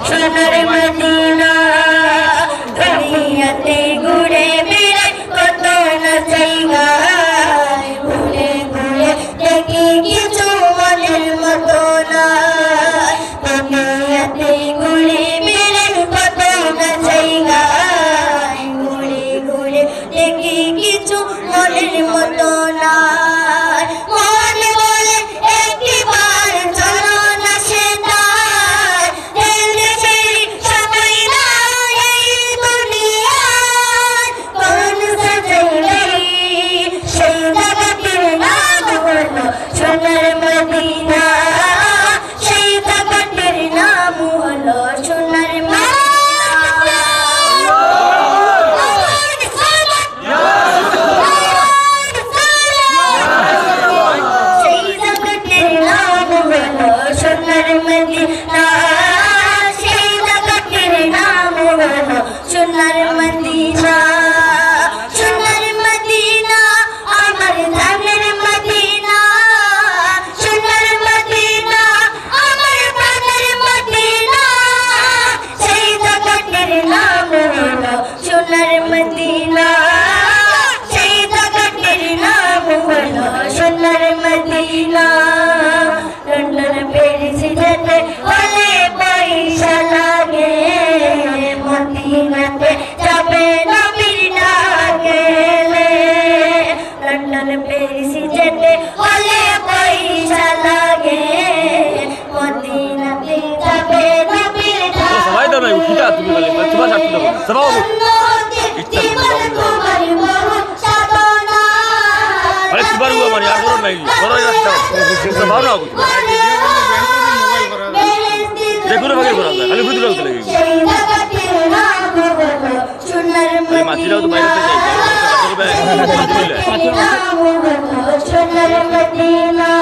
সোনার মদিনা দুনিয়াতে ঘুরে বেড়াই কত না জায়গা ঘুরে ঘুরে দেখি কিছু মনের মতো না দুনিয়াতে ঘুরে বেড়াই কত না জায়গা ঘুরে ঘুরে দেখি কিছু মনের মতো না সোনার মদিনা সেই জায়গাটির নাম হলো সোনার মদিনা সেই জায়গাটির নাম হলো সোনার মদিনা সেই জায়গাটির নাম হলো সোনার মদিনা সোনার মদিনা আমার জানের মদিনা সোনার মদিনা আমার প্রাণের মদিনা সেই জায়গাটির নাম হলো সোনার মদিনা সেই জায়গাটির নাম হলো সোনার মদিনা লন্ডন প্যারিস যেতে হলে পয়সা লাগে মদিনাতে যাবে নবীর না গেলে লন্ডন প্যারিস যেতে হলে পয়সা লাগে মদিনাতে যাবে নবীর না সবাই তো নাই উঠিটা তুমি বলে সবাই ছাড়তে দাও সবাই আরে সুবারু আমার আর বড় নাই বড় রাস্তা সবাই না দেখুন ভাগে করা যায় খালি বুঝতে লাগতে লাগে এই মাছিরাও তো বাইরে থেকে যায় সোনার মদিনা